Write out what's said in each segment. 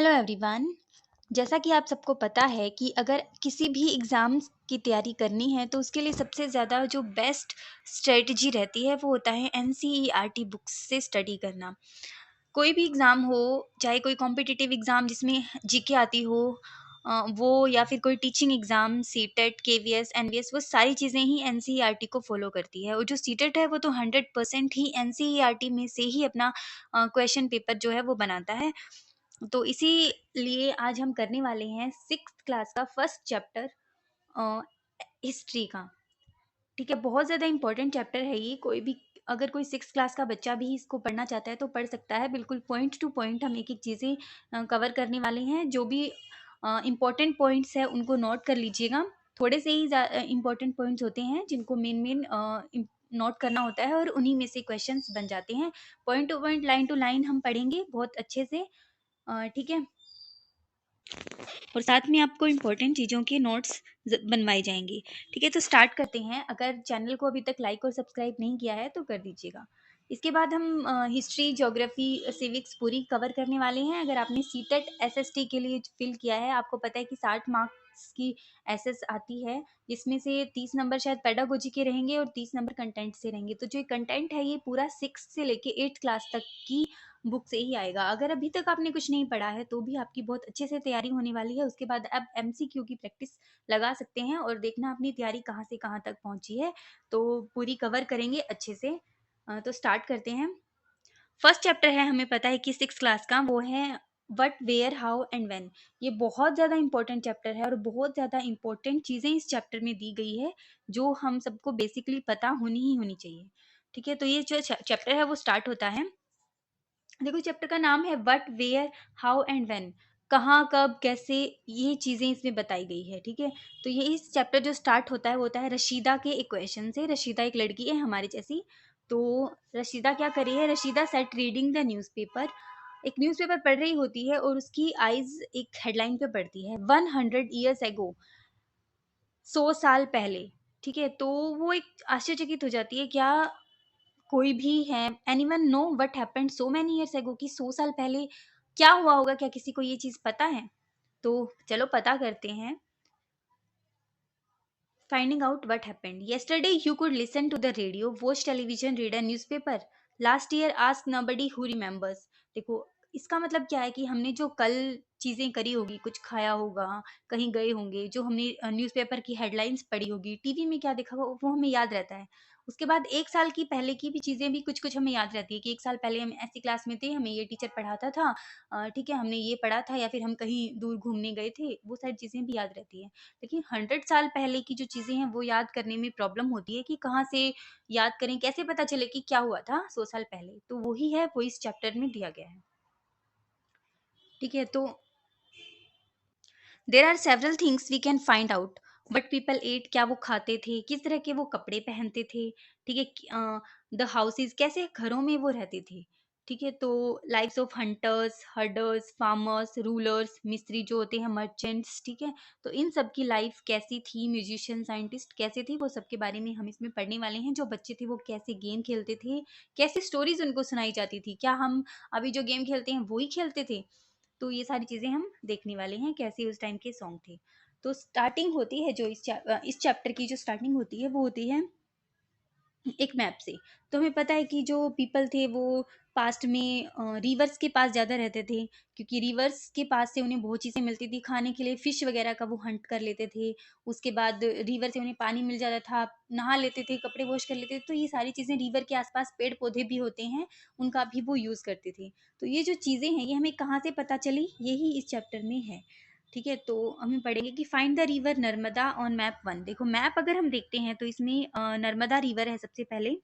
Hello everyone. जैसा कि आप सबको पता है कि अगर किसी भी एग्ज़ाम्स की तैयारी करनी है तो उसके लिए सबसे ज़्यादा जो बेस्ट स्ट्रेटजी रहती है वो होता है एनसीईआरटी बुक्स से स्टडी करना। कोई भी एग्ज़ाम हो, चाहे कोई कॉम्पिटिटिव एग्ज़ाम जिसमें जीके आती हो, वो या फिर कोई teaching exam CTET, KVS, NVS, वो सारी चीज़ें ही एनसीईआरटी को फ़ॉलो करती है। और जो सीटेट है वो तो 100% ही एनसीईआरटी में से ही अपना क्वेश्चन पेपर जो है वो बनाता है। तो इसीलिए आज हम करने वाले हैं 6th क्लास का फर्स्ट चैप्टर हिस्ट्री का। ठीक है, बहुत ज़्यादा इम्पोर्टेंट चैप्टर है ये। कोई भी अगर कोई 6th क्लास का बच्चा भी इसको पढ़ना चाहता है तो पढ़ सकता है। बिल्कुल पॉइंट टू पॉइंट हम एक-एक चीज़ें कवर करने वाले हैं। जो भी इम्पोर्टेंट पॉइंट्स हैं उनको नोट कर लीजिएगा। थोड़े से ही इम्पोर्टेंट पॉइंट्स होते हैं जिनको मेन नोट करना होता है और उन्हीं में से क्वेश्चंस बन जाते हैं। Point to point, line to line हम पढ़ेंगे बहुत अच्छे से। ठीक है? और साथ में आपको इम्पोर्टेंट चीज़ों के नोट्स बनवाए जाएंगे। ठीक है, तो स्टार्ट करते हैं। अगर चैनल को अभी तक लाइक और सब्सक्राइब नहीं किया है तो कर दीजिएगा। इसके बाद हम हिस्ट्री, ज्योग्राफी, सिविक्स पूरी कवर करने वाले हैं। अगर आपने सीटेट एसएसटी के लिए फिल किया है, आपको पता है कि 60 मार्क्स की एसएस आती है, जिसमें से 30 नंबर शायद पेडागोजी के रहेंगे और 30 नंबर कंटेंट से रहेंगे। तो जो ये कंटेंट है ये पूरा 6 से लेके 8 क्लास तक की बुक से ही आएगा। अगर अभी तक आपने कुछ नहीं पढ़ा है तो भी आपकी बहुत अच्छे से तैयारी होने वाली है। उसके बाद अब एमसीक्यू की प्रैक्टिस लगा सकते हैं और देखना अपनी तैयारी कहाँ से कहाँ तक पहुंची है। तो पूरी कवर करेंगे अच्छे से। तो स्टार्ट करते हैं। फर्स्ट चैप्टर है, हमें पता है कि 6 क्लास का, वो है what, where, how and when. ये बहुत ज़्यादा इंपॉर्टेंट चैप्टर है और बहुत ज़्यादा इंपॉर्टेंट चीज़ें इस चैप्टर में दी गई है जो हम सबको बेसिकली पता होनी ही होनी चाहिए। ठीक है, तो ये जो चैप्टर है वो स्टार्ट होता है। देखो, चैप्टर का नाम है what, where, how and when. कहाँ, कब, कैसे, ये चीज़ें इसमें बताई गई है। ठीक है, तो ये इस चैप्टर जो स्टार्ट होता है वो होता है रशीदा के एक क्वेश्चन से। रशीदा एक लड़की है हमारी जैसी। तो रशीदा क्या कर रही है? Rashida SAT reading the newspaper. एक न्यूज़पेपर पढ़ रही होती है और उसकी आइज एक हेडलाइन पे पड़ती है 100 years ago, 100 साल पहले। ठीक है, तो वो एक आश्चर्यचकित हो जाती है, क्या कोई भी है, anyone know what happened so many years ago, कि 100 साल पहले क्या हुआ होगा? क्या किसी को ये चीज पता है? तो चलो पता करते हैं। Finding out what happened. yesterday you could listen to the radio, watch television, read a newspaper. last year ask nobody who remembers. देखो, इसका मतलब क्या है कि हमने जो कल चीजें करी होगी, कुछ खाया होगा, कहीं गए होंगे, जो हमने न्यूज़पेपर की हेडलाइंस पढ़ी होगी, टीवी में क्या देखा होगा, वो हमें याद रहता है। उसके बाद 1 साल की पहले की भी चीजें भी कुछ कुछ हमें याद रहती है कि 1 साल पहले हम ऐसी क्लास में थे, हमें ये टीचर पढ़ाता था। ठीक है, हमने ये पढ़ा था, या फिर हम कहीं दूर घूमने गए थे, वो सारी चीजें भी याद रहती है। लेकिन 100 साल पहले की जो चीज़ें हैं वो याद करने में प्रॉब्लम होती है कि कहाँ से याद करें, कैसे पता चले कि क्या हुआ था 100 साल पहले। तो वही है, वो इस चैप्टर में दिया गया है। ठीक है, तो there are several things we can find out. But people eat, क्या वो खाते थे, किस तरह के वो कपड़े पहनते थे। ठीक है, द हाउसेज, कैसे घरों में वो रहते थे। ठीक है, तो lives of hunters, herders, farmers, rulers, मिस्त्री जो होते हैं, मर्चेंट्स। ठीक है, तो इन सब की लाइफ कैसी थी, म्यूजिशियन, साइंटिस्ट कैसे थे, वो सब के बारे में हम इसमें पढ़ने वाले हैं। जो बच्चे थे वो कैसे गेम खेलते थे, कैसी स्टोरीज उनको सुनाई जाती थी, क्या हम अभी जो गेम खेलते हैं वही खेलते थे। तो ये सारी चीज़ें हम देखने वाले हैं, कैसे उस टाइम के सॉन्ग थे। तो स्टार्टिंग होती है, जो इस चैप्टर की जो स्टार्टिंग होती है वो होती है एक मैप से। तो हमें पता है कि जो पीपल थे वो पास्ट में रिवर्स के पास ज़्यादा रहते थे, क्योंकि रिवर्स के पास से उन्हें बहुत चीज़ें मिलती थी खाने के लिए। फिश वगैरह का वो हंट कर लेते थे। उसके बाद रिवर से उन्हें पानी मिल जाता था, नहा लेते थे, कपड़े वॉश कर लेते थे। तो ये सारी चीज़ें, रिवर के आसपास पेड़ पौधे भी होते हैं, उनका भी वो यूज़ करते थे। तो ये जो चीज़ें हैं ये हमें कहाँ से पता चली, यही इस चैप्टर में है। ठीक है, तो हमें पढ़ेंगे कि find the river Narmada on map 1। देखो, मैप अगर हम देखते हैं तो इसमें नर्मदा रिवर है सबसे पहले।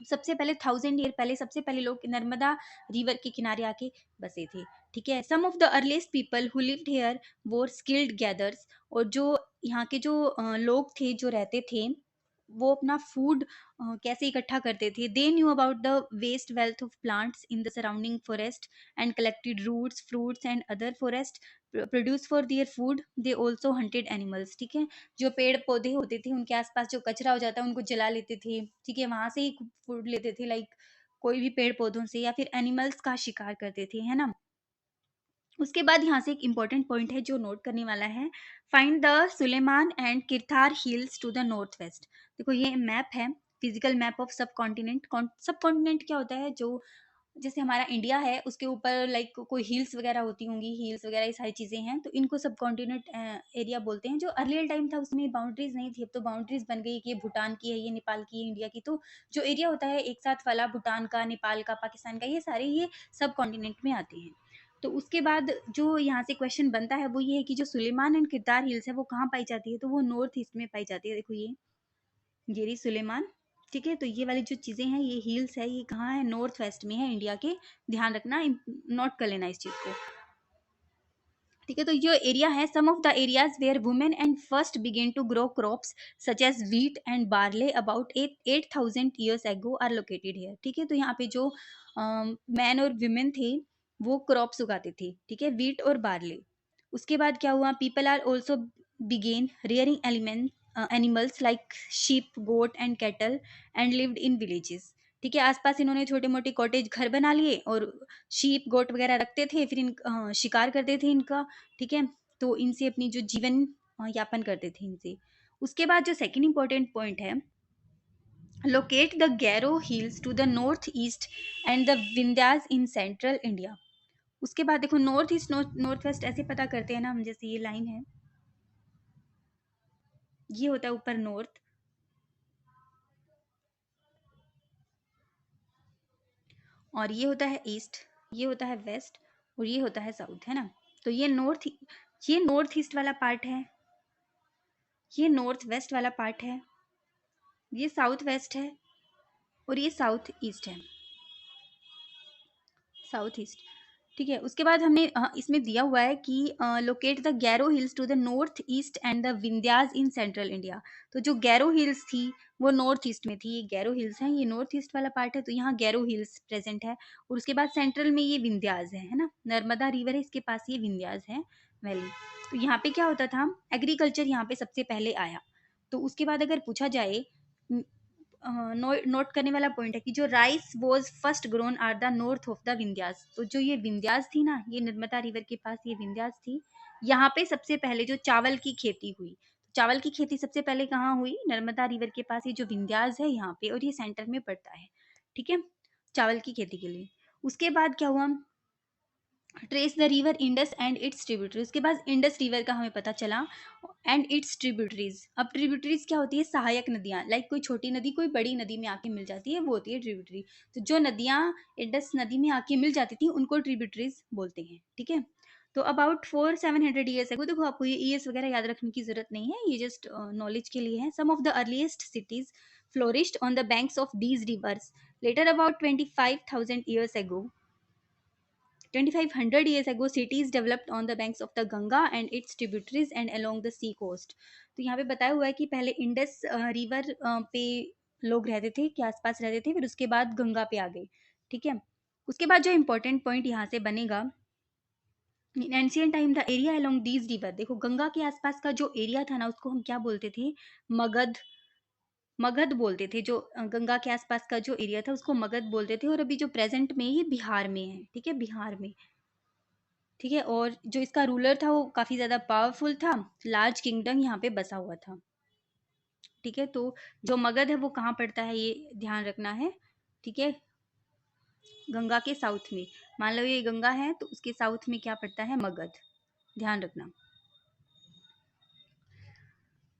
सबसे पहले 1000 ईयर पहले सबसे पहले लोग नर्मदा रिवर के किनारे आके बसे थे। ठीक है, some of the earliest people who lived here were skilled gatherers. और जो यहाँ के जो लोग थे, जो रहते थे, वो अपना फूड कैसे इकट्ठा करते थे। They knew about the vast wealth of plants in the surrounding forest and collected roots, fruits and other forest produce for their food. They also hunted animals. ठीक है, जो पेड़ पौधे होते थे उनके आसपास जो कचरा हो जाता है उनको जला लेते थे। ठीक है, वहां से ही फूड लेते थे, लाइक कोई भी पेड़ पौधों से, या फिर एनिमल्स का शिकार करते थे, है ना। उसके बाद यहाँ से एक इम्पॉर्टेंट पॉइंट है जो नोट करने वाला है, find the Sulaiman and Kirthar hills to the north west. देखो ये मैप है, physical map of subcontinent. Subcontinent क्या होता है, जो जैसे हमारा इंडिया है उसके ऊपर लाइक कोई हिल्स वगैरह होती होंगी, हिल्स वगैरह ये सारी चीज़ें हैं, तो इनको सब कॉन्टिनेंट एरिया बोलते हैं। जो अर्लियर टाइम था उसमें बाउंड्रीज नहीं थी, अब तो बाउंड्रीज बन गई कि ये भूटान की है, ये नेपाल की है, इंडिया की। तो जो एरिया होता है एक साथ वाला, भूटान का, नेपाल का, पाकिस्तान का, ये सारे ये सब कॉन्टिनेंट में आते हैं। तो उसके बाद जो यहाँ से क्वेश्चन बनता है वो ये है कि जो सुलेमान एंड किरदार हिल्स है वो कहाँ पाई जाती है, तो वो नॉर्थ ईस्ट में पाई जाती है। देखो ये रही सुलेमान, ठीक है। तो ये वाली जो चीज़ें हैं, ये हिल्स है, ये कहाँ है, नॉर्थ वेस्ट में है इंडिया के, ध्यान रखना, नोट कर लेना इस चीज़ को, ठीक है। तो जो एरिया है, some of the areas where women and first began to grow crops such as wheat and barley about 8,000 years ago are located here, ठीक है। तो यहाँ पे जो मैन और वुमेन थे वो क्रॉप्स उगाते थे, ठीक है, व्हीट और बार्ले। उसके बाद क्या हुआ, people are also began rearing animals like sheep, goat and cattle and lived in villages, ठीक है। आसपास इन्होंने छोटे मोटे कॉटेज घर बना लिए और शीप गोट वगैरह रखते थे, फिर शिकार करते थे इनका, ठीक है। तो इनसे अपनी जो जीवन यापन करते थे इनसे। उसके बाद जो सेकंड इंपॉर्टेंट पॉइंट है, locate the Garo hills to the north east and the Vindhyas in central India. उसके बाद देखो नॉर्थ ईस्ट नॉर्थ वेस्ट ऐसे पता करते हैं ना हम, जैसे ये लाइन है, ये होता है ऊपर नॉर्थ, और ये होता है ईस्ट, ये होता है वेस्ट, और ये होता है साउथ, है ना। तो ये नॉर्थ ईस्ट वाला पार्ट है, ये नॉर्थ वेस्ट वाला पार्ट है, ये साउथ वेस्ट है, और ये साउथ ईस्ट है, साउथ ईस्ट, ठीक है। उसके बाद हमने इसमें दिया हुआ है कि locate the Garo hills to the north east and the Vindhyas in central India. तो जो गैरो हिल्स थी वो नॉर्थ ईस्ट में थी, ये गैरो हिल्स हैं, ये नॉर्थ ईस्ट वाला पार्ट है, तो यहाँ गैरो हिल्स प्रेजेंट है। और उसके बाद सेंट्रल में ये विंध्यास है ना, नर्मदा रिवर है इसके पास, ये विंध्यास है वैली। तो यहाँ पे क्या होता था, एग्रीकल्चर यहाँ पे सबसे पहले आया। तो उसके बाद अगर पूछा जाए, नोट करने वाला पॉइंट है कि जो rice was first grown are the north of the Vindhyas. तो जो ये विंध्यास थी ना, ये नर्मदा रिवर के पास ये विंध्यास थी, यहाँ पे सबसे पहले जो चावल की खेती हुई, चावल की खेती सबसे पहले कहाँ हुई, नर्मदा रिवर के पास, ये जो विंध्यास है यहाँ पे, और ये सेंटर में पड़ता है, ठीक है, चावल की खेती के लिए। उसके बाद क्या हुआ, trace the river Indus and it's tributaries. उसके बाद इंडस रिवर का हमें पता चला, एंड इट्स ट्रिब्यूटरीज। अब ट्रिब्यूटरीज क्या होती है, सहायक नदियां, लाइक कोई छोटी नदी कोई बड़ी नदी में आके मिल जाती है, वो होती है ट्रिब्यूटरी। तो जो नदियां इंडस नदी में आके मिल जाती थी उनको ट्रिब्यूटरीज बोलते हैं, ठीक है। तो अबाउट 400-700 ईयर्स है, देखो आपको ये ईयर्स वगैरह याद रखने की जरूरत नहीं है, ये जस्ट नॉलेज के लिए है। Some of the earliest cities flourished on the banks of these rivers later about 25,000 years ago 2500 years ago, cities developed on the banks of the Ganga and its tributaries and along the sea coast। तो यहाँ पे बताया हुआ है कि पहले Indus river पे लोग रहते थे, के आसपास रहते थे, फिर उसके बाद गंगा पे आ गए, ठीक है। उसके बाद जो इम्पोर्टेंट पॉइंट यहाँ से बनेगा, in ancient time the area along these river, देखो गंगा के आसपास का जो एरिया था ना उसको हम क्या बोलते थे, मगध, मगध बोलते थे। जो गंगा के आसपास का जो एरिया था उसको मगध बोलते थे, और अभी जो प्रेजेंट में ये बिहार में है, ठीक है, बिहार में, ठीक है। और जो इसका रूलर था वो काफ़ी ज़्यादा पावरफुल था, लार्ज किंगडम यहाँ पे बसा हुआ था, ठीक है। तो जो मगध है वो कहाँ पड़ता है ये ध्यान रखना है, ठीक है, गंगा के साउथ में। मान लो ये गंगा है तो उसके साउथ में क्या पड़ता है, मगध, ध्यान रखना।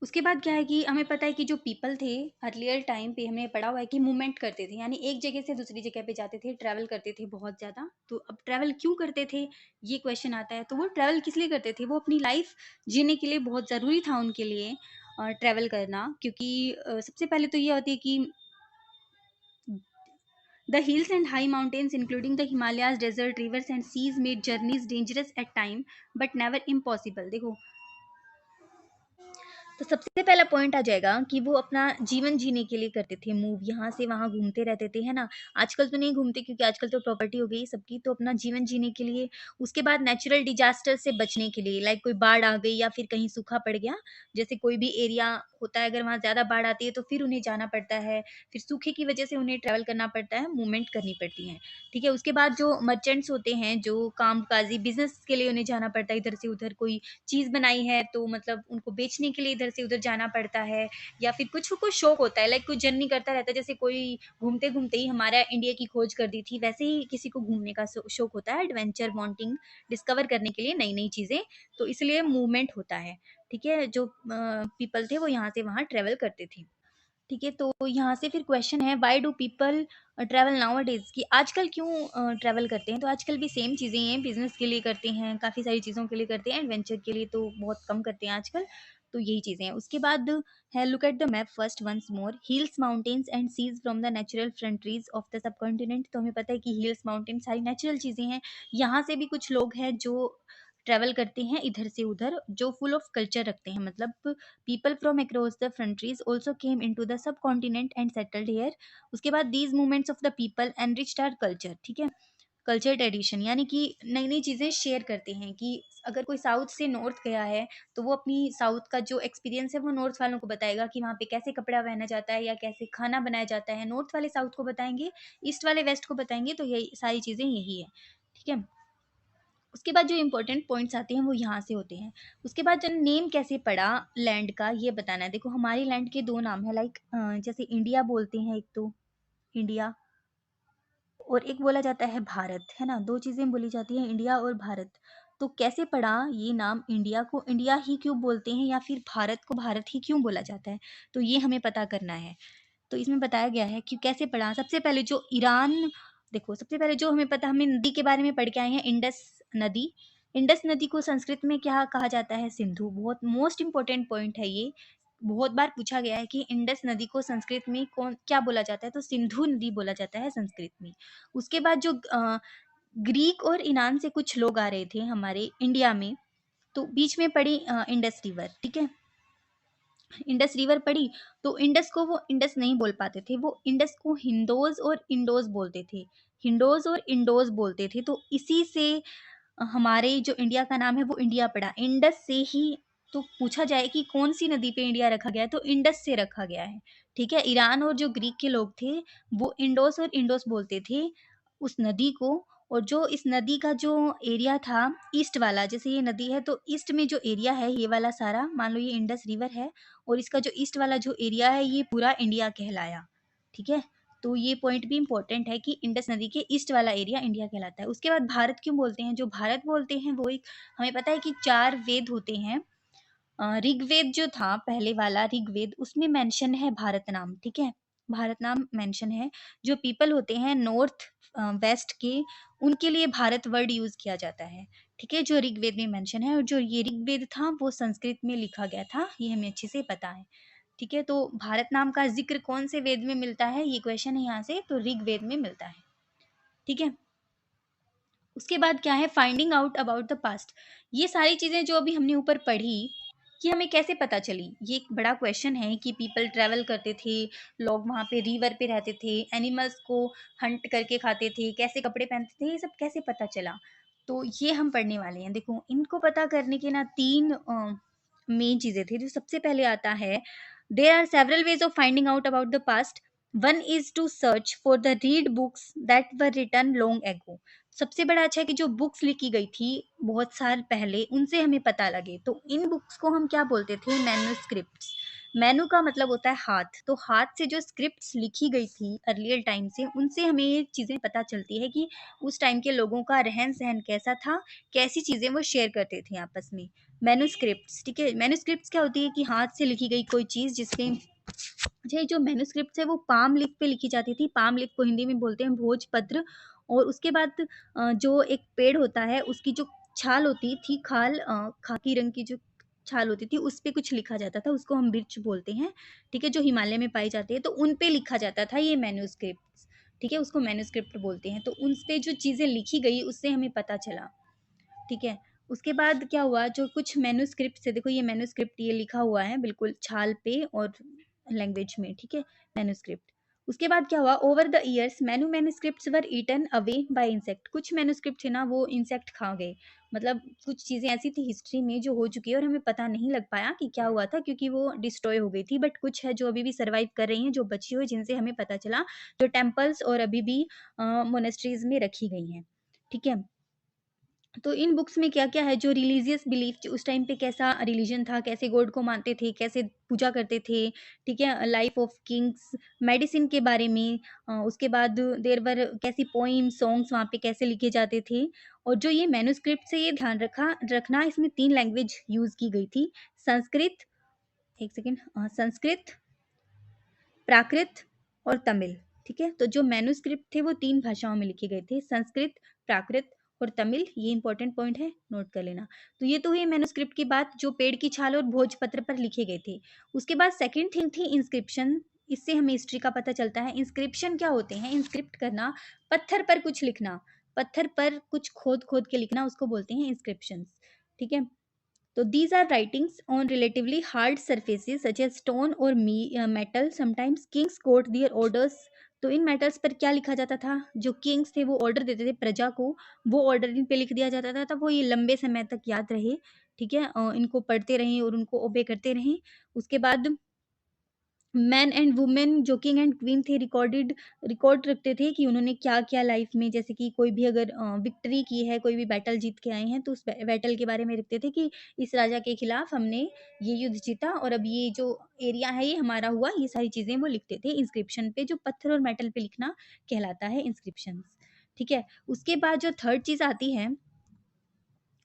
उसके बाद क्या है कि हमें पता है कि जो पीपल थे अर्लियर टाइम पे, हमने पढ़ा हुआ है कि मूवमेंट करते थे, यानी एक जगह से दूसरी जगह पे जाते थे, ट्रैवल करते थे बहुत ज़्यादा। तो अब ट्रैवल क्यों करते थे ये क्वेश्चन आता है। तो वो ट्रैवल किस लिए करते थे, वो अपनी लाइफ जीने के लिए बहुत ज़रूरी था उनके लिए ट्रैवल करना, क्योंकि सबसे पहले तो ये होती है कि the hills and high mountains including the Himalayas, desert, rivers and seas made journeys dangerous at time but never impossible. देखो तो सबसे पहला पॉइंट आ जाएगा कि वो अपना जीवन जीने के लिए करते थे मूव, यहाँ से वहाँ घूमते रहते थे, है ना? आजकल तो नहीं घूमते क्योंकि आजकल तो प्रॉपर्टी हो गई सबकी, तो अपना जीवन जीने के लिए। उसके बाद नेचुरल डिज़ास्टर से बचने के लिए, लाइक कोई बाढ़ आ गई या फिर कहीं सूखा पड़ गया, जैसे कोई भी एरिया होता है अगर वहाँ ज़्यादा बाढ़ आती है तो फिर उन्हें जाना पड़ता है, फिर सूखे की वजह से उन्हें ट्रैवल करना पड़ता है, मूवमेंट करनी पड़ती है, ठीक है? उसके बाद जो मर्चेंट्स होते हैं, जो कामकाजी बिज़नेस के लिए उन्हें जाना पड़ता है इधर से उधर, कोई चीज़ बनाई है तो मतलब उनको बेचने के लिए इधर से उधर जाना पड़ता है, या फिर कुछ को शौक होता है, लाइक कोई जर्नी करता रहता है, जैसे कोई घूमते-घूमते ही हमारा इंडिया की खोज कर दी थी, वैसे ही किसी को घूमने का शौक होता है, एडवेंचर वांटिंग, डिस्कवर करने के लिए नई-नई चीज़ें, तो इसलिए मूवमेंट होता है, ठीक है? जो पीपल थे वो यहाँ से वहाँ ट्रैवल करते थे। ठीक है, तो यहाँ से फिर क्वेश्चन है, why do people travel nowadays, कि आजकल क्यों ट्रैवल करते हैं? तो आजकल भी सेम चीज़ें ही हैं, बिज़नेस के लिए करते हैं, काफ़ी सारी चीज़ों के लिए करते हैं, एडवेंचर के लिए तो बहुत कम करते हैं आजकल, तो यही चीज़ें हैं। उसके बाद है, look at the map first once more, hills, mountains and seas from the natural frontiers of the subcontinent. तो हमें पता है कि हिल्स, माउंटेन सारी नेचुरल चीज़ें हैं। यहाँ से भी कुछ लोग हैं जो ट्रैवल करते हैं इधर से उधर, जो फुल ऑफ कल्चर रखते हैं, मतलब people from across the countries also came into the subcontinent and settled here. उसके बाद these movements of the people enriched our culture, ठीक है? कल्चर ट्रेडिशन, यानी कि नई नई चीज़ें शेयर करते हैं, कि अगर कोई साउथ से नॉर्थ गया है तो वो अपनी साउथ का जो एक्सपीरियंस है वो नॉर्थ वालों को बताएगा कि वहाँ पे कैसे कपड़ा पहना जाता है या कैसे खाना बनाया जाता है, नॉर्थ वाले साउथ को बताएंगे, ईस्ट वाले वेस्ट को बताएंगे, तो यही सारी चीज़ें यही है, ठीक है? उसके बाद जो इम्पोर्टेंट पॉइंट्स आते हैं वो यहाँ से होते हैं। उसके बाद जो नेम कैसे पड़ा लैंड का, ये बताना है। देखो हमारी लैंड के 2 नाम हैं, लाइक जैसे इंडिया बोलते हैं एक तो, इंडिया, और एक बोला जाता है भारत, है ना? 2 चीज़ें बोली जाती हैं, इंडिया और भारत। तो कैसे पड़ा ये नाम, इंडिया को इंडिया ही क्यों बोलते हैं या फिर भारत को भारत ही क्यों बोला जाता है? तो ये हमें पता करना है। तो इसमें बताया गया है कि कैसे पढ़ा। सबसे पहले जो ईरान, देखो सबसे पहले जो हमें पता, हमें नदी के बारे में पढ़ के आए हैं, इंडस नदी। इंडस नदी को संस्कृत में क्या कहा जाता है? सिंधु। बहुत मोस्ट इंपॉर्टेंट पॉइंट है ये, बहुत बार पूछा गया है कि इंडस नदी को संस्कृत में कौन क्या बोला जाता है? तो सिंधु नदी बोला जाता है संस्कृत में। उसके बाद जो ग्रीक और ईरान से कुछ लोग आ रहे थे हमारे इंडिया में, तो बीच में पड़ी इंडस रिवर, ठीक है? इंडस रिवर पड़ी, तो इंडस को वो इंडस नहीं बोल पाते थे, वो इंडस को हिंदोज और इंडोज बोलते थे, हिंडोज और इंडोज बोलते थे, तो इसी से हमारे जो इंडिया का नाम है वो इंडिया पड़ा, इंडस से ही। तो पूछा जाए कि कौन सी नदी पे इंडिया रखा गया है, तो इंडस से रखा गया है, ठीक है? ईरान और जो ग्रीक के लोग थे वो इंडोस और इंडोस बोलते थे उस नदी को। और जो इस नदी का जो एरिया था ईस्ट वाला, जैसे ये नदी है तो ईस्ट में जो एरिया है ये वाला सारा, मान लो ये इंडस रिवर है, और इसका जो ईस्ट वाला जो एरिया है ये पूरा इंडिया कहलाया, ठीक है? तो ये पॉइंट भी इंपॉर्टेंट है कि इंडस नदी के ईस्ट वाला एरिया इंडिया कहलाता है। उसके बाद भारत क्यों बोलते हैं? जो भारत बोलते हैं वो एक, हमें पता है कि 4 वेद होते हैं। ऋग्वेद जो था पहले वाला ऋग्वेद, उसमें मेंशन है भारत नाम, ठीक है? भारत नाम मेंशन है। जो पीपल होते हैं नॉर्थ वेस्ट के, उनके लिए भारत वर्ड यूज़ किया जाता है, ठीक है? जो ऋग्वेद में मेंशन है, और जो ये ऋग्वेद था वो संस्कृत में लिखा गया था, ये हमें अच्छे से पता है, ठीक है? तो भारत नाम का ज़िक्र कौन से वेद में मिलता है? ये क्वेश्चन है यहाँ से, तो ऋग्वेद में मिलता है, ठीक है? उसके बाद क्या है? Finding out about the past. ये सारी चीज़ें जो अभी हमने ऊपर पढ़ी, ये हमें कैसे पता चली? ये एक बड़ा क्वेश्चन है कि पीपल ट्रैवल करते थे, लोग वहाँ पे रिवर पे रहते थे, एनिमल्स को हंट करके खाते थे, कैसे कपड़े पहनते थे, ये सब कैसे पता चला? तो ये हम पढ़ने वाले हैं। देखो इनको पता करने के ना 3 मेन चीज़ें थी। जो सबसे पहले आता है, there are several ways of finding out about the past. One is to search for the read books that were written long ago. सबसे बड़ा अच्छा है कि जो बुक्स लिखी गई थी बहुत साल पहले, उनसे हमें पता लगे। तो इन बुक्स को हम क्या बोलते थे? मैन्युस्क्रिप्ट्स। मैनु का मतलब होता है हाथ, तो हाथ से जो स्क्रिप्ट्स लिखी गई थी अर्लियर टाइम से, उनसे हमें ये चीज़ें पता चलती है कि उस टाइम के लोगों का रहन सहन कैसा था, कैसी चीज़ें वो शेयर करते थे आपस में। मैन्युस्क्रिप्ट्स, ठीक है? मैन्युस्क्रिप्ट्स क्या होती है? कि हाथ से लिखी गई कोई चीज़, जिसके ये जो मैन्युस्क्रिप्ट्स है वो पाम लीफ पे लिखी जाती थी। पाम लीफ को हिंदी में बोलते हैं भोजपत्र। और उसके बाद जो एक पेड़ होता है उसकी जो छाल होती थी, खाल खाकी रंग की जो छाल होती थी, उस पे कुछ लिखा जाता था, उसको हम बिर्च बोलते हैं, ठीक है? जो हिमालय में पाई जाती है, तो उन पे लिखा जाता था ये मैन्युस्क्रिप्ट्स, ठीक है? उसको मैन्युस्क्रिप्ट बोलते हैं। तो उन पे जो चीज़ें लिखी गई उससे हमें पता चला, ठीक है? उसके बाद क्या हुआ, जो कुछ मैन्युस्क्रिप्ट है, देखो ये मैन्युस्क्रिप्ट ये लिखा हुआ है बिल्कुल छाल पे और लैंग्वेज में, ठीक है, मैन्युस्क्रिप्ट। उसके बाद क्या हुआ, over the years manu manuscripts were eaten away by insect. कुछ मैन्युस्क्रिप्ट थे ना वो इंसेक्ट खा गए, मतलब कुछ चीज़ें ऐसी थी हिस्ट्री में जो हो चुकी है और हमें पता नहीं लग पाया कि क्या हुआ था, क्योंकि वो डिस्ट्रॉय हो गई थी। बट कुछ है जो अभी भी सर्वाइव कर रही हैं, जो बची हुई, जिनसे हमें पता चला, जो टेम्पल्स और अभी भी मोनेस्ट्रीज में रखी गई हैं, ठीक है। तो इन बुक्स में क्या-क्या है, जो रिलीजियस बिलीफ उस टाइम पे कैसा रिलीजन था, कैसे गॉड को मानते थे, कैसे पूजा करते थे, ठीक है? लाइफ ऑफ किंग्स, मेडिसिन के बारे में, उसके बाद देयर वर कैसी पोएम, सॉन्ग्स वहाँ पे कैसे लिखे जाते थे। और जो ये मैन्युस्क्रिप्ट से ये ध्यान रखना, इसमें 3 लैंग्वेज यूज़ की गई थी। संस्कृत, 1 सेकंड, संस्कृत, प्राकृत और तमिल, ठीक है? तो जो मैन्युस्क्रिप्ट थे वो 3 भाषाओं में लिखे गए थे, संस्कृत, प्राकृत और तमिल। ये इंपॉर्टेंट पॉइंट है, नोट कर लेना। तो ये तो हुई मैन्युस्क्रिप्ट की बात, जो पेड़ की छाल और भोजपत्र पर लिखे गए थे। उसके बाद सेकंड थिंग थी इंस्क्रिप्शन। इससे हमें हिस्ट्री का पता चलता है। इंस्क्रिप्शन क्या होते हैं? इंस्क्रिप्ट करना, पत्थर पर कुछ लिखना, पत्थर पर कुछ खोद-खोद के लिखना, उसको बोलते हैं इंस्क्रिप्शंस, ठीक है? So these are writings on relatively hard surfaces such as stone or metal. Sometimes kings quote their orders. तो इन मेटल्स पर क्या लिखा जाता था? जो किंग्स थे वो ऑर्डर देते थे प्रजा को, वो ऑर्डर इन पे लिख दिया जाता था, तब वो ये लंबे समय तक याद रहे, ठीक है? इनको पढ़ते रहें और उनको ओबे करते रहें। उसके बाद मैन एंड वुमेन जो किंग एंड क्वीन थे रिकॉर्ड रखते थे कि उन्होंने क्या-क्या लाइफ में, जैसे कि कोई भी अगर विक्ट्री की है, कोई भी बैटल जीत के आए हैं, तो उस बैटल के बारे में लिखते थे कि इस राजा के खिलाफ हमने ये युद्ध जीता और अब ये जो एरिया है ये हमारा हुआ। ये सारी चीज़ें वो लिखते थे इंस्क्रिप्शन पे, जो पत्थर और मेटल पे लिखना कहलाता है इंस्क्रिप्शंस, ठीक है? उसके बाद जो थर्ड चीज़ आती है,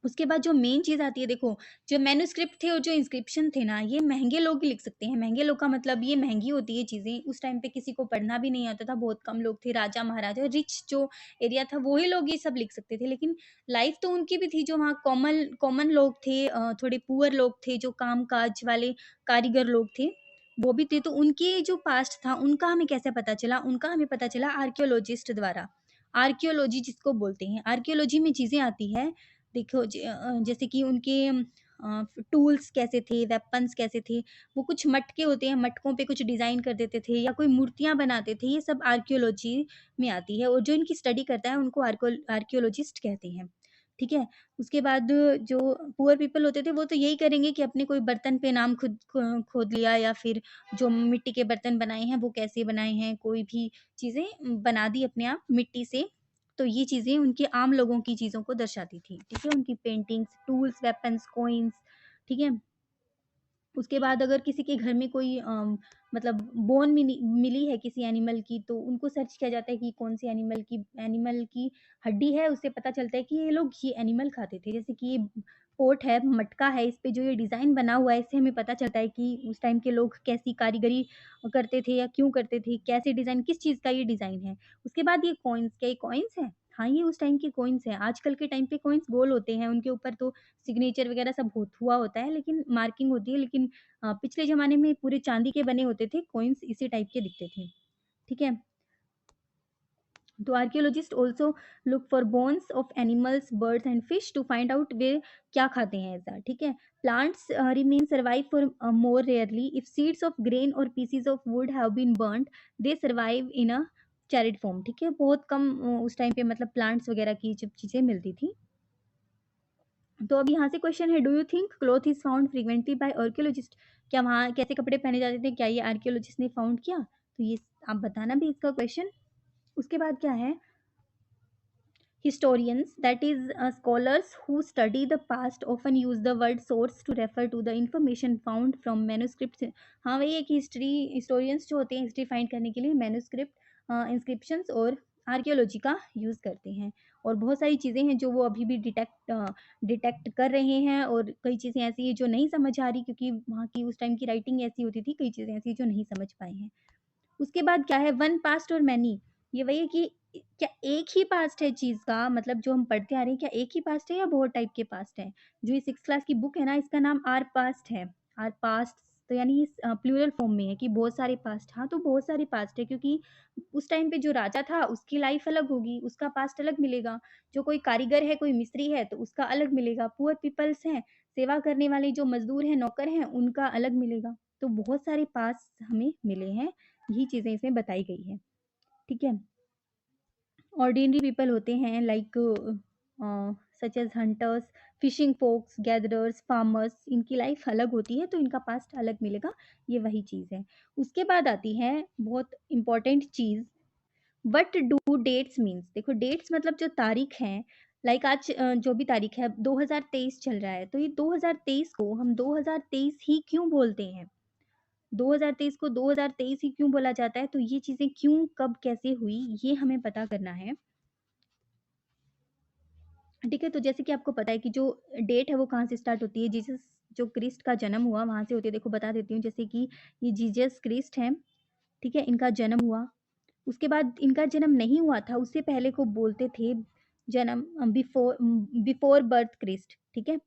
उसके बाद जो मेन चीज़ आती है, देखो, जो मैन्युस्क्रिप्ट थे और जो इंस्क्रिप्शन थे ना, ये महँगे लोग ही लिख सकते हैं। महँगे लोग का मतलब ये महँगी होती है चीज़ें। उस टाइम पे किसी को पढ़ना भी नहीं आता था, बहुत कम लोग थे, राजा-महाराजा, रिच जो एरिया था वो ही लोग ये सब लिख सकते थे। लेकिन लाइफ़ तो उनकी भी थी, जो वहाँ कॉमन कॉमन लोग थे, थोड़े पुअर लोग थे, जो काम-काज वाले कारीगर लोग थे, वो भी थे। तो उनकी जो पास्ट था, उनका हमें कैसे पता चला? उनका हमें पता चला आर्कियोलॉजिस्ट द्वारा। आर्कियोलॉजी जिसको बोलते हैं। आर्कियोलॉजी में चीज़ें आती हैं, देखो जैसे कि उनके टूल्स कैसे थे, वेपन्स कैसे थे, वो कुछ मटके होते हैं, मटकों पे कुछ डिज़ाइन कर देते थे या कोई मूर्तियाँ बनाते थे, ये सब आर्कियोलॉजी में आती है और जो इनकी स्टडी करता है उनको आर्कियोलॉजिस्ट कहते हैं, ठीक है? उसके बाद जो पुअर पीपल होते थे वो तो यही करेंगे कि अपने कोई बर्तन पे नाम खुद खोद लिया या फिर जो मिट्टी के बर्तन बनाए हैं वो कैसे बनाए हैं, कोई भी चीज़ें बना दी अपने आप मिट्टी से। तो ये चीज़ें उनके आम लोगों की चीज़ों को दर्शाती थी, ठीक है? उनकी पेंटिंग्स, टूल्स, वेपन्स, कॉइन्स, ठीक है? उसके बाद अगर किसी के घर में कोई मतलब बोन मिली है किसी एनिमल की, तो उनको सर्च किया जाता है कि कौन से एनिमल की हड्डी है, उससे पता चलता है कि ये लोग ये एनिमल खाते थे। जैसे कि ये पोट है, मटका है, इस पे जो ये डिज़ाइन बना हुआ है, इससे हमें पता चलता है कि उस टाइम के लोग कैसी कारीगरी करते थे या क्यों करते थे, कैसे डिज़ाइन, किस चीज़ का ये डिज़ाइन है। उसके बाद ये कॉइन्स, क्या ये कॉइन्स हैं? हाँ, ये उस टाइम के कॉइन्स हैं। आजकल के टाइम पे कॉइन्स गोल होते हैं, उनके ऊपर तो सिग्नेचर वगैरह सब हुआ होता है, लेकिन मार्किंग होती है, लेकिन पिछले ज़माने में पूरे चाँदी के बने होते थे, कॉइन्स इसी टाइप के दिखते थे, ठीक है? तो archaeologist also look for bones of animals, birds and fish to find out वे क्या खाते हैं ऐसा, ठीक है? Plants remain survive for more rarely if seeds of grain और pieces of wood have been burned, they survive in a charred form, ठीक है? बहुत कम उस टाइम पे मतलब प्लांट्स वगैरह की जब चीज़ें मिलती थी। तो अब यहाँ से क्वेश्चन है, do you think cloth is found frequently by archaeologist? क्या वहाँ कैसे कपड़े पहने जाते थे, क्या ये आर्कियोलॉजिस्ट ने फाउंड किया? तो ये आप बताना भी इसका क्वेश्चन। उसके बाद क्या है, historians, that is scholars who study the past, often use the word source to refer to the information found from manuscripts. हाँ, वही है कि historians जो होते हैं हिस्ट्री फाइंड करने के लिए मैन्युस्क्रिप्ट, इंस्क्रिप्शंस और आर्कियोलॉजी का यूज़ करते हैं। और बहुत सारी चीज़ें हैं जो वो अभी भी डिटेक्ट कर रहे हैं और कई चीज़ें ऐसी हैं जो नहीं समझ आ रही, क्योंकि वहाँ की उस टाइम की राइटिंग ऐसी होती थी, कई चीज़ें ऐसी जो नहीं समझ पाए हैं। उसके बाद क्या है, वन पास्ट और मैनी, ये वही है कि क्या एक ही पास्ट है चीज़ का, मतलब जो हम पढ़ते आ रहे हैं क्या एक ही पास्ट है या बहुत टाइप के पास्ट हैं? जो ये 6th क्लास की बुक है ना, इसका नाम आर पास्ट है, आर पास्ट, तो यानी ये प्लूरल फॉर्म में है कि बहुत सारे पास्ट। हाँ, तो बहुत सारे पास्ट है क्योंकि उस टाइम पे जो राजा था उसकी लाइफ अलग होगी, उसका पास्ट अलग मिलेगा। जो कोई कारीगर है, कोई मिस्त्री है तो उसका अलग मिलेगा। पुअर पीपल्स हैं, सेवा करने वाले जो मज़दूर हैं, नौकर हैं, उनका अलग मिलेगा। तो बहुत सारे पास्ट हमें मिले हैं, यही चीज़ें इसमें बताई गई हैं, ठीक है? ऑर्डिनरी पीपल होते हैं like such as hunters, fishing folks, gatherers, farmers, इनकी लाइफ अलग होती है तो इनका पास्ट अलग मिलेगा, ये वही चीज़ है। उसके बाद आती है बहुत इम्पोर्टेंट चीज़, व्हाट डू डेट्स मीन्स। देखो डेट्स मतलब जो तारीख है, लाइक आज जो भी तारीख है 2023 चल रहा है, तो ये 2023 को हम 2023 ही क्यों बोलते हैं? 2023 को 2023 ही क्यों बोला जाता है? तो ये चीज़ें क्यों, कब, कैसे हुई, ये हमें पता करना है। ठीक है, तो जैसे कि आपको पता है कि जो डेट है वो कहाँ से स्टार्ट होती है, जीसस जो क्रिस्ट का जन्म हुआ वहाँ से होती है। देखो बता देती हूँ, जैसे कि ये जीसस क्रिस्ट हैं, ठीक है, इनका जन्म हुआ। उसके बाद इनका जन्म नहीं हुआ था, उससे पहले को बोलते थे जन्म बिफोर बर्थ क्रिस्ट, ठीक है।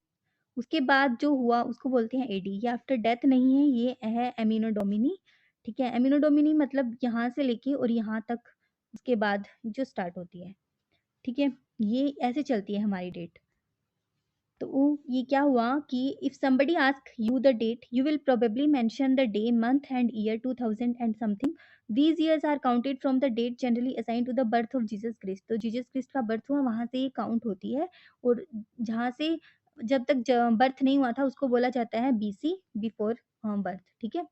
उसके बाद जो हुआ उसको बोलते हैं एडी। ये आफ्टर डेथ नहीं है, ये है एमिनो डोमिनी, ठीक है। एमिनो डोमिनी मतलब यहाँ से लेके और यहाँ तक उसके बाद जो स्टार्ट होती है, ठीक है। ये ऐसे चलती है हमारी डेट। तो ये क्या हुआ कि if somebody ask you the date, you will probably mention the day, month and year 2000 and something. These years are counted from the date generally assigned to the birth of Jesus Christ. तो Jesus Christ का birth हुआ वहां से ये count होती है, और जहां से जब तक बर्थ नहीं हुआ था उसको बोला जाता है बीसी, बिफोर बर्थ, ठीक है,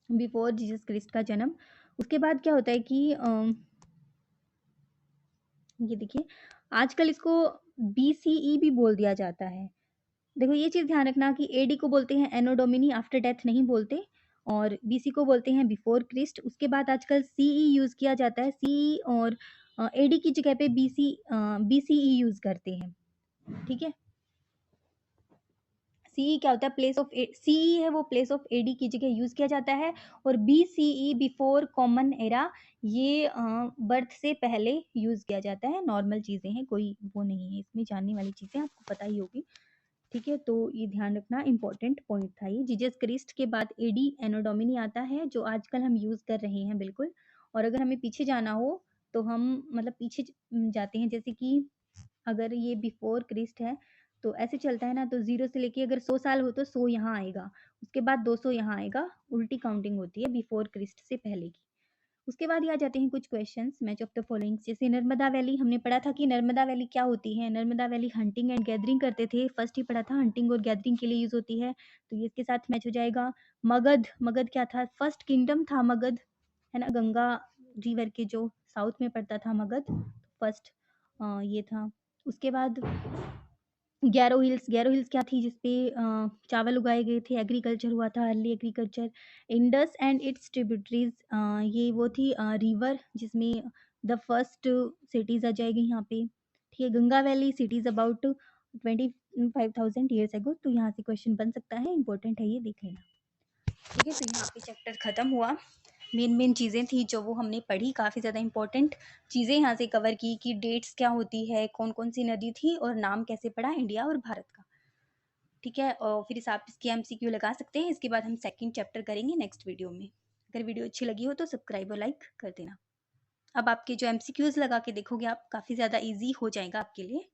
बिफोर जीसस क्रिस्ट का जन्म। उसके बाद क्या होता है कि ये देखिए आजकल इसको बीसीई भी बोल दिया जाता है। देखो ये चीज़ ध्यान रखना कि एडी को बोलते हैं एनो डोमिनी, आफ्टर डेथ नहीं बोलते, और बीसी को बोलते हैं बिफोर क्रिस्ट। उसके बाद आजकल सीई यूज़ किया जाता है, सीई और एडी की जगह पे बीसीई यूज़ करते हैं, ठीक है। सीई क्या होता है, प्लेस ऑफ सीई है वो प्लेस ऑफ एडी की जगह यूज़ किया जाता है, और बीसीई बिफोर कॉमन एरा, ये बर्थ से पहले यूज़ किया जाता है। नॉर्मल चीज़ें हैं, कोई वो नहीं है इसमें, जानने वाली चीज़ें आपको पता ही होगी, ठीक है। तो ये ध्यान रखना, इंपॉर्टेंट पॉइंट था ये। जीसस क्रिस्ट के बाद एडी एनो डोमिनी आता है, जो आजकल हम यूज़ कर रहे हैं, बिल्कुल। और अगर हमें पीछे जाना हो तो हम मतलब पीछे जाते हैं, जैसे कि अगर ये बिफोर क्रिस्ट है तो ऐसे चलता है ना, तो 0 से लेके अगर 100 साल हो तो 100 यहाँ आएगा, उसके बाद 200 यहाँ आएगा, उल्टी काउंटिंग होती है बिफोर क्रिस्ट से पहले की। उसके बाद ये आ जाते हैं कुछ questions, match of the following. जैसे नर्मदा वैली, हमने पढ़ा था कि नर्मदा वैली क्या होती है। Narmada valley hunting and gathering करते थे, फर्स्ट ही पढ़ा था, हंटिंग और गैदरिंग के लिए यूज होती है, तो ये इसके साथ मैच हो जाएगा। मगध, मगध क्या था, फर्स्ट किंगडम था मगध, है ना, गंगा रिवर के जो साउथ में पड़ता था मगध, फर्स्ट ये था। उसके बाद गैरो हिल्स, गैरो हिल्स क्या थी, जिसपे चावल उगाए गए थे, एग्रीकल्चर हुआ था, early agriculture. Indus and it's tributaries, ये वो थी रिवर जिसमें द फर्स्ट सिटीज आ जाएगी यहाँ पे, ठीक है। Ganga valley cities about 25,000 years एगो, तो यहाँ से क्वेश्चन बन सकता है, इंपॉर्टेंट है ये, देख लेना, ठीक है। तो यहाँ पे चैप्टर खत्म हुआ, मेन मेन चीज़ें थी जो वो हमने पढ़ी, काफ़ी ज़्यादा इंपॉर्टेंट चीज़ें यहाँ से कवर की कि डेट्स क्या होती है, कौन कौन सी नदी थी, और नाम कैसे पड़ा इंडिया और भारत का, ठीक है। और फिर इस आप इसकी एमसीक्यू लगा सकते हैं। इसके बाद हम सेकंड चैप्टर करेंगे नेक्स्ट वीडियो में। अगर वीडियो अच्छी लगी हो तो सब्सक्राइब और लाइक कर देना। अब आपके जो एमसीक्यूज लगा के देखोगे आप, काफ़ी ज़्यादा ईजी हो जाएगा आपके लिए।